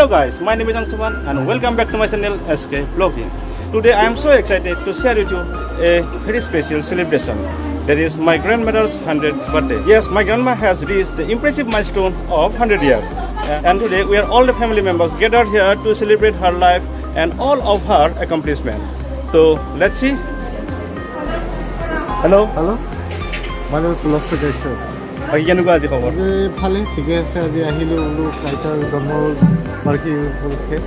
guys, my name is Angsuman and welcome back to my channel SK Vlogging. Today I am so excited to share with you a very special celebration. That is my grandmother's 100th birthday. Yes, my grandma has reached the impressive milestone of 100 years. And today we are all the family members gathered here to celebrate her life and all of her accomplishments. So let's see. Hello. Hello. My name is Philosopher Gesture. How are you going? Fine. ठीक है से आज আহিलो लोग काइटर जन्म बारकी उपलक्षे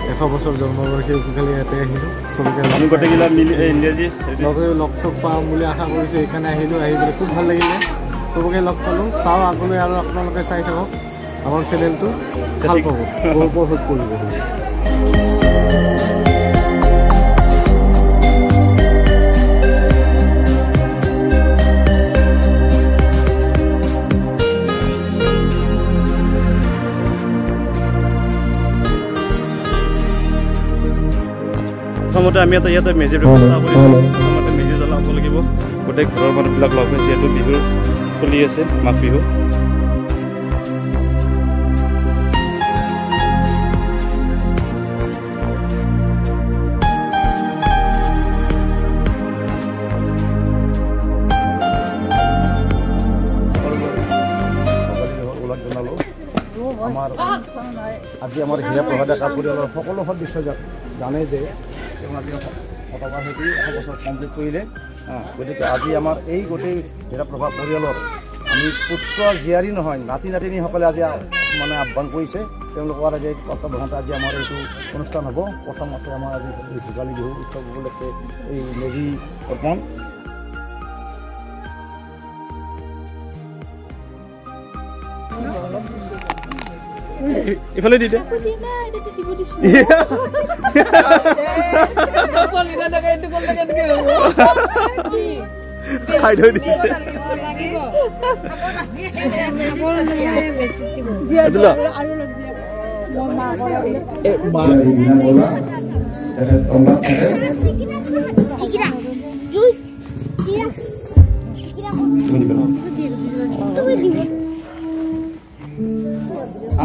100 বছর জন্ম বারকি উপলক্ষে ইয়াতে আহিলো সবকে আমি গটেগিলা মিলি ইন্ডিয়াজি লগে লক্ষক পাম বুলি আশা কৰিছো এখানে আহিলো আহিলে খুব ভাল লাগিলে সবকে লগ পালো চাও আগলৈ আৰু আপোনালোকে চাই থাকক আমাৰ চ্যানেলটো ভাল পাব বহুত কৰিব প্ৰথমতে আমি এটা ইয়াতে মেজিৰ ব্যৱস্থা কৰিছোঁ প্ৰথমতে মেজি জ্বলাব লাগিব গোটেই ঘৰৰ মানুহবিলাক লগ হৈ যিহেতু বিহু চলি আছে মাঘ বিহু আজি আমাৰ হীৰা প্ৰসাদ ডেকা পৰিয়ালৰ সকলো সদস্য জানে যে ফটকা খেতি 100 বছৰ কমপ্লিট কৰিলে গতিকে আজি আমাৰ এই গোটেই হীৰা প্ৰভা পৰিয়ালৰ আমি পুত্ৰ জীয়াৰী নহয় নাতি নাতিনীসকলে আজি মানে আহ্বান কৰিছে তেওঁলোকৰ আজি তত্ত্বাৱধানতে আজি আমাৰ এইটো অনুষ্ঠান হ'ব প্ৰথমতে আমাৰ আজি ভোগালী বিহু উৎসৱ উপলক্ষে এই মেজি অৰ্পণ ইফালে দিতে খাই থৈ দিছে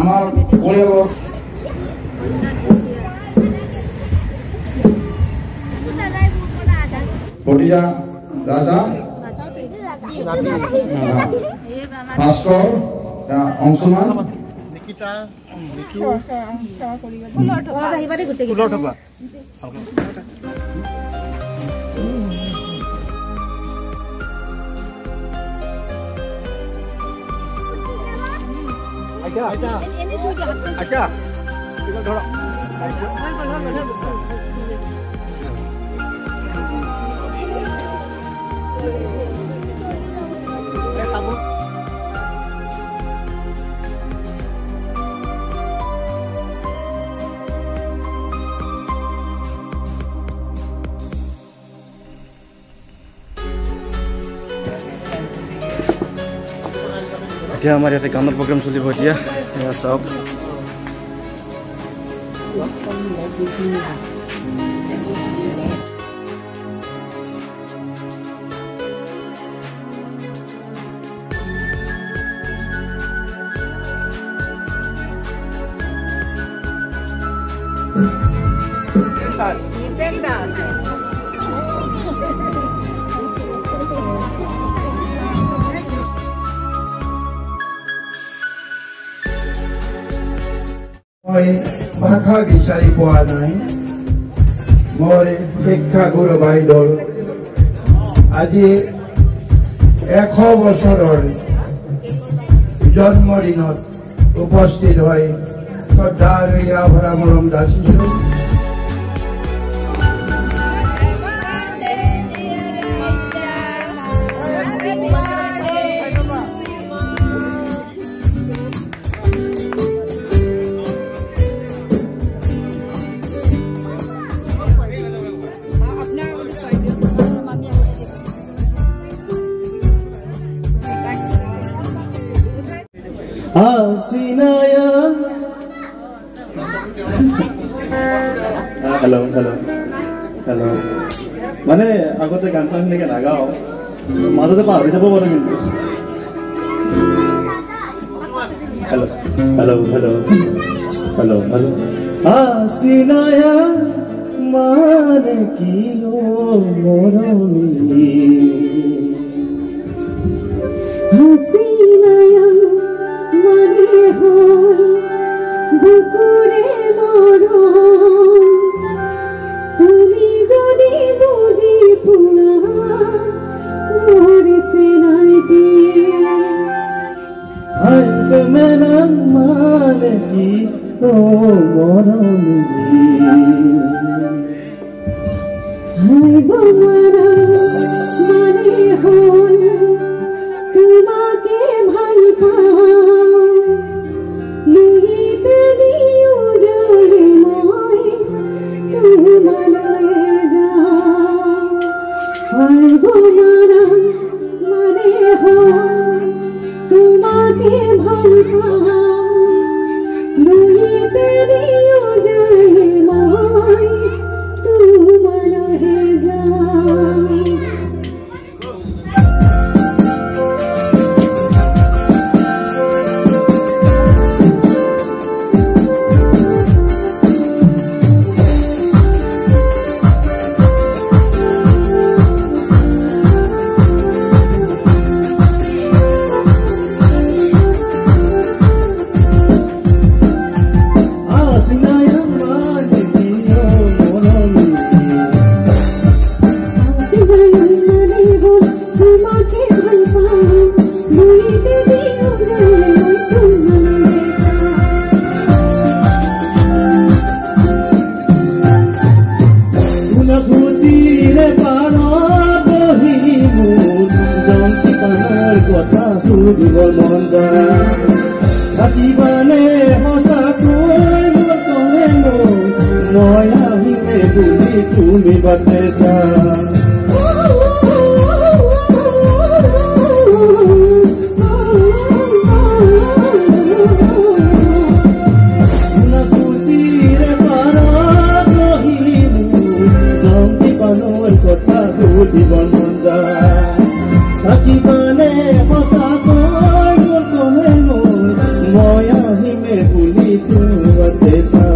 আমার পরিবার পটিয়া রাজা ভাস্কর অংশমান নিকিতা अच्छा थोड़ा क्या हमारे यहाँ गाना प्रोग्राम चलिए भटिया सब ভাষা বিচাৰি পোৱা নাই মোৰ শিক্ষা গুৰু বাইদেউৰ আজি 100 বছৰৰ জন্মদিনত উপস্থিত হৈ শ্ৰদ্ধা আৰু আভৰা মৰম যাচিছো Hasinaya hello মানে আগতে গানটা শুনিকে নাগাও মাজতে পাহৰি যাব পাৰো কিন্তু hello हेलो हेलो हासिनाया माने कियो मोरमी हासिनाया माने हो बुकुरे मोरो तुमी जदि बुझी पुरा मोरे सेनाई दिए हाय मेरा माने की ओ मोरमी हाय बोमारा माने होल तुमाके ভাল পাও লুইতে দিও যারে মই তোমালে যাও হায় বোমারা মানে হোল তোমাকে ভাল পাও লুইতে দিও যারে মই তোমালে যাও তুমি বাতেছা নাকুতিরে পারাত রহিমু জমতি পানৰ কথা সুধিবৰ মন যায় থাকিবানে সঁচাকৈ মোৰ কমে মই আহিমে বুলি তুমি বাতেছা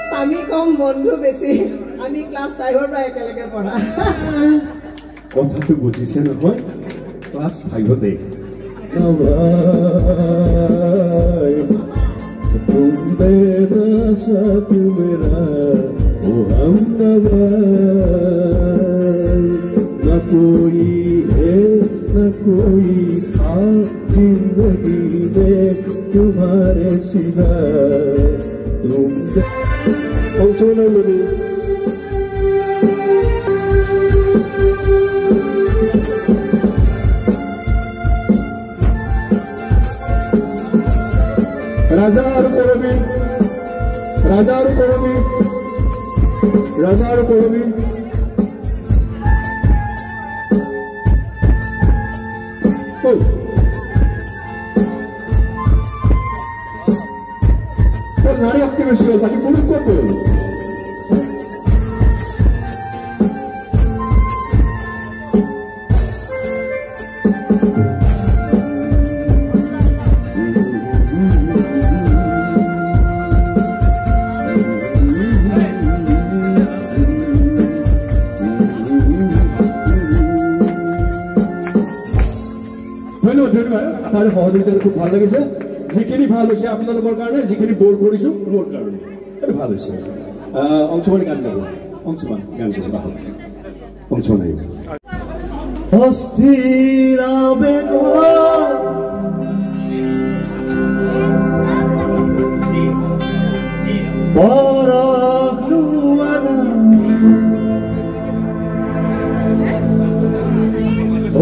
স্বামী কম বন্ধু বেছি আমি ক্লাস 5 ৰ পৰা একেলগে পঢ়া কথাটো বুজিছে নহয় ক্লাস 5 তে तुम मेरा साथ मेरा ओ हम न कोई है न कोई खास जिंदगी में तुम्हारे सिवा तुम पहुंचोना मेरे Razar Korobi oh पर नारी एक्टिविस्ट हो ताकि पुलिस को তার সহযোগিতা খুব ভালো লাগছে যিখিনি ভাল হৈছে আপোনালোকৰ কাৰণে যিখিনি বোৰ কৰিছো মোৰ কাৰণে এটা ভাল হৈছে অংশমান গান গাব অংশমান গান গাব অংশমান অস্থিৰ আবেগ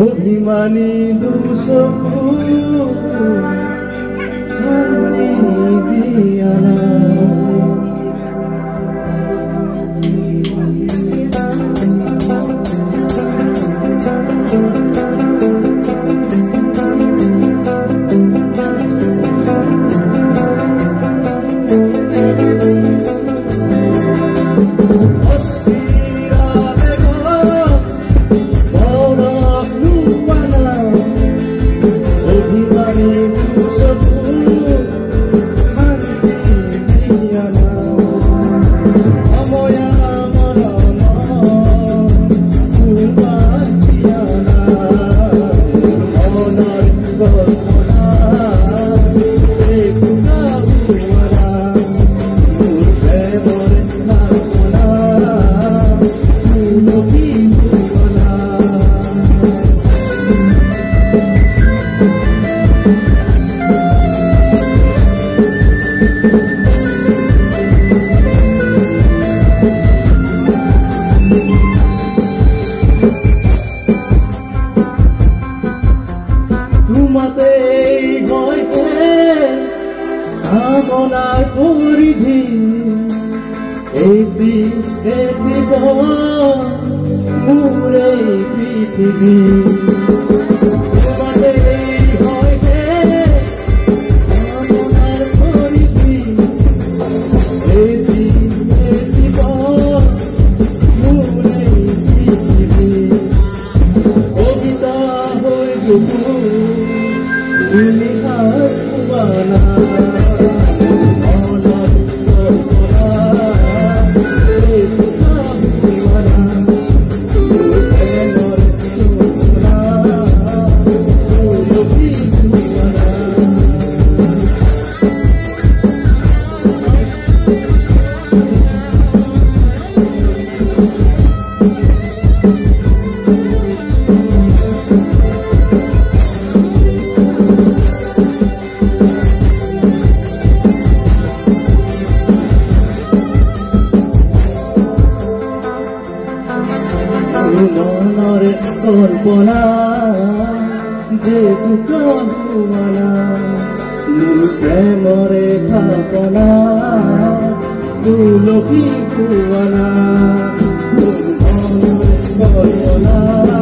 অভিমানী দুচকু শান্তি দিয়া কল্পনা যে দুকানা মোৰ প্ৰেমৰে থাপনা তুলসী পুৱানা মোৰ মনৰে কল্পনা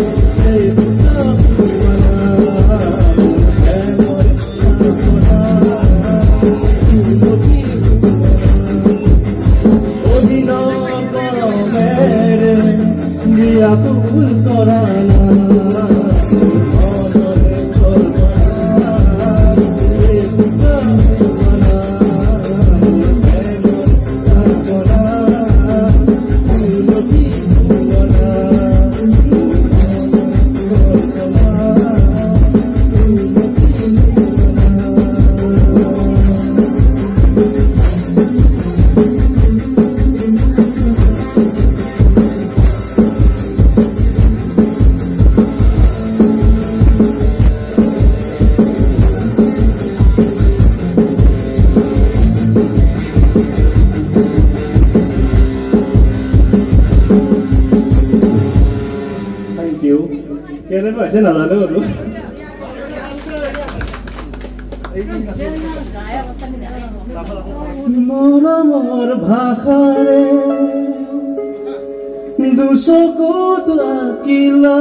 যে দুকানা মোৰ প্ৰেমৰে থাপনা তুলসী Akul korana onore korana ekta korana korana uloti korana Saya nak lalu dulu. মৰমৰ ভাষাৰে দুচকুত আঁকিলা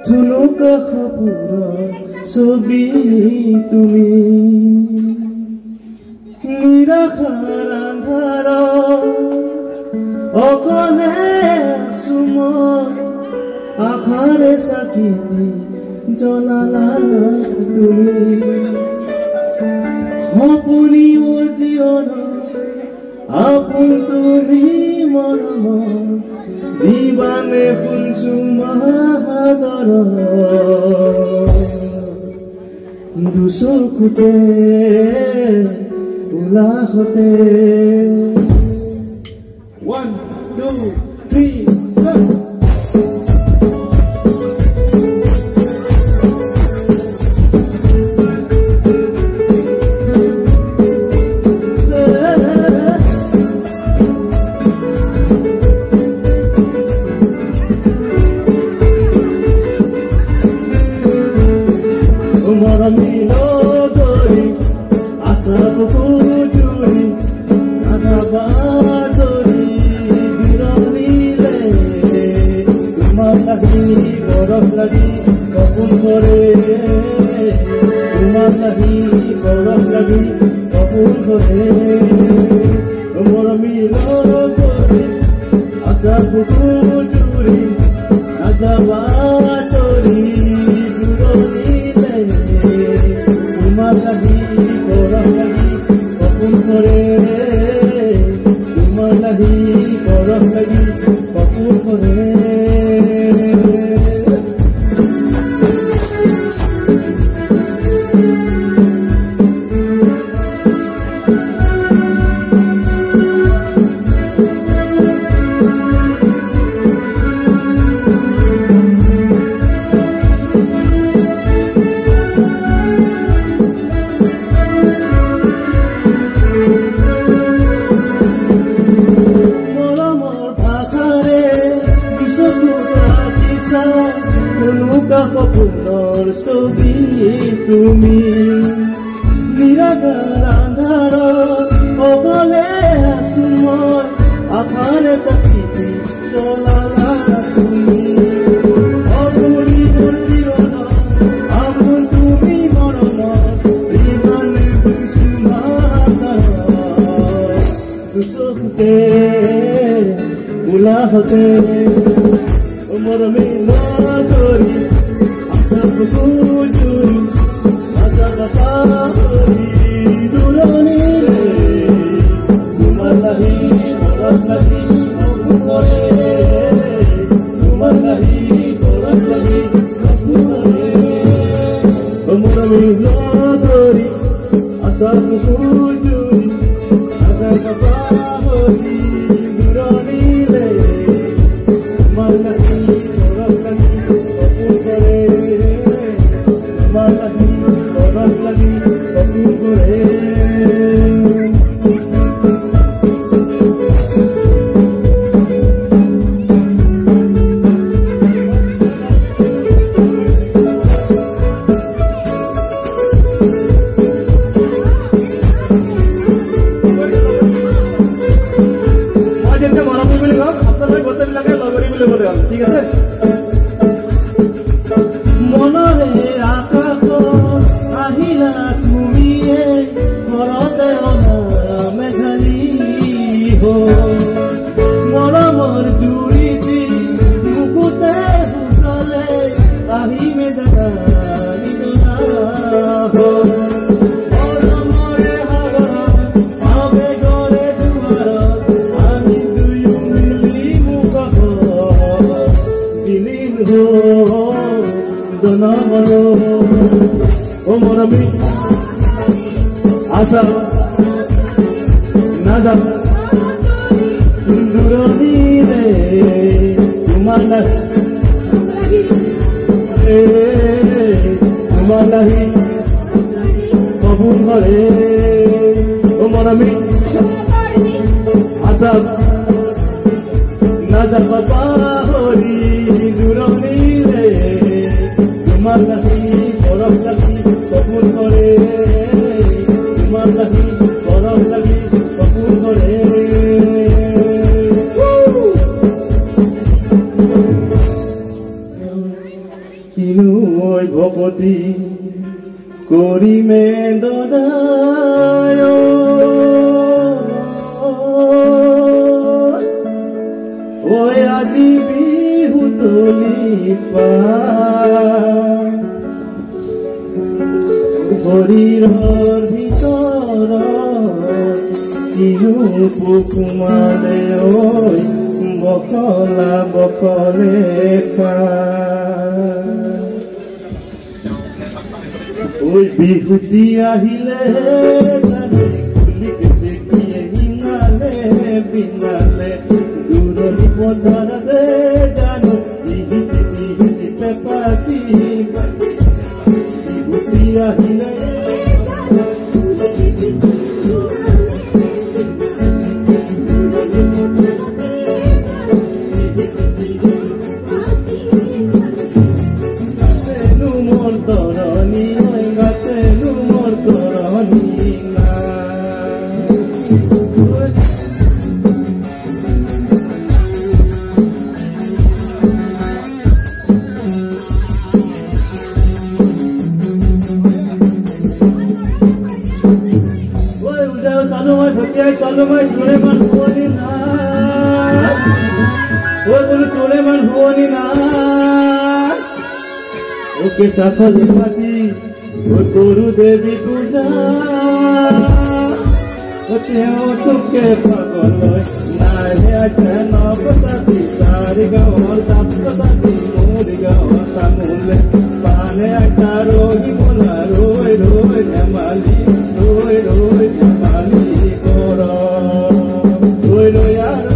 ধুনুকা সপোনৰ ছবি তুমি নিৰাশাৰ আন্ধাৰত অকলে আছো মই আখাৰে চাকিতি জ্বলালা তুমি সপোনি মোৰ জীৱন আপোন তুমি মৰমৰ দিবানে শুনছো মহাদৰ দুচকুতে উলাহতে 1 2 3 4 Hote, umar mein na dori বুকুজুৰি নাজানা পাহৰি দূৰণিলে তোমাৰ লাগি মনত লাগি সপোন কৰে তোমাৰ লাগি মনত লাগি সপোন কৰে মৰমী নদৰি আশাৰ বুকুজুৰি নাজানা পাহৰি দূৰণিলে তোমাৰ লাগি মনত লাগি সপোন কৰে তোমাৰ লাগি মনত লাগি সপোন কৰে ঠিক আছে মনৰে আকাশ আহিলা তুমিয়ে ঘৰতে অনা মেঘালী হ'ল মৰমৰ জুৰিটি বুকুতে বুকালে আহি মেঘালী হ'ল মৰমৰে সাগৰত আবেগৰে দুৱাৰত আমি দুয়ো মিলি মুখত জনমনো ও মৰমী আশা নাজান দূৰণিলে তোমাৰ লাগি সপোন কৰে ও মৰমী আশা নাজান পাহৰি দূৰণিলে তোমাৰ লাগি বৰফ লাগি সপোন কৰে তোমাৰ লাগি বৰফ লাগি সপোন কৰে কিনো মই ভকতি কৰিমে দদায় ঐ আজি বিহু তলি পা শৰীৰৰ ভিতৰত কিনো পোকুমালে ঐ বকলা বকলে ঐ বিহুতি আহিলে দেখিয়ে হিনালে বিনালে দূৰণি পথাৰতে জানো ইহিতি ইহিতি পেপাতি বিহুতি আহিলে মোৰ তৰণি গাতেনো মোৰ তৰণি চালো মই তোলে মান শুৱনি নাই ঐ বোলো তোলে মান শুৱনি নাই ওকে সাফলে মাতি ও গরু দেবী পূজা ও তেও তোকে পাগল নাই আছে নবতাতি সারি গাওর তাপতাতি মোরি গাওর তামুলে পানে একটা রোহি মোলা রোই রোই ধেমালি রোই রোই ধেমালি কর রোই রোই আর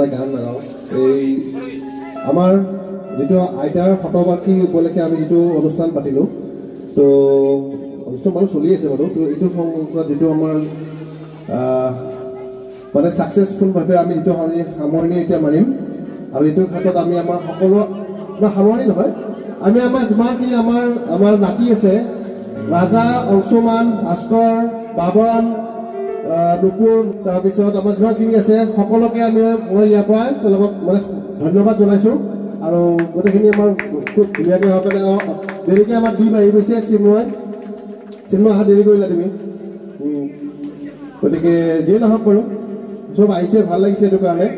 এটা গান নাগাওঁ এই আমাৰ যেটো আইতাৰ শতবাৰ্ষিকী উপলক্ষে আমি যেটো অনুষ্ঠান পাতিলোঁ তো অনুষ্ঠান বাৰু চলি আছে বাৰু তো এইটো সংক্ৰান্ত যেটো আমাৰ মানে সাকসেসফুলভাৱে আমি যেটো সামৰণি এতিয়া মাৰিম আৰু এইটো ক্ষেত্ৰত আমি আমাৰ সকলো সামৰণি নহয় আমি আমাৰ যিমানখিনি আমাৰ নাতি আছে ৰাজা অংশুমান ভাস্কৰ বাবন নুপুৰ তাৰপিছত আমাৰ যিমানখিনি আছে সকলোকে মই ইয়াৰ পৰা তেওঁলোকক মানে ধন্যবাদ জনাইছোঁ আৰু গোটেইখিনি আমাৰ খুব ধুনীয়াকৈ হৈ পেলাই দেৰিকৈ আমাৰ দিম আহি গৈছে চিন্ময় অহা দেৰি কৰিলা তুমি গতিকে যিয়ে নহওক বাৰু চব আহিছে ভাল লাগিছে এইটো কাৰণে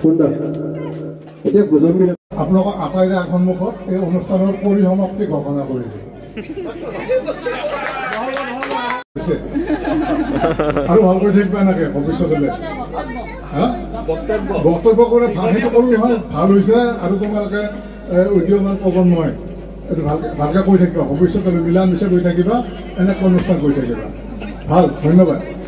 সুন্দৰ এতিয়া ভোজন বিৰাম আপোনালোকৰ আটাইৰে সন্মুখত এই অনুষ্ঠানৰ পৰিসমাপ্তি ঘোষণা কৰি দিয়ে আৰু ভাল কৰি থাকিবা এনেকে ভৱিষ্যতলৈ বক্তব্য কৰে ভাল সেইটো কৰো নহয় ভাল হৈছে আৰু তোমালোকে উদীয়মান প্ৰজন্মই এইটো ভালকে কৰি থাকিবা ভৱিষ্যতলৈ মিলা মিছা কৰি থাকিবা এনেকৈ অনুষ্ঠান কৰি থাকিবা ভাল ধন্যবাদ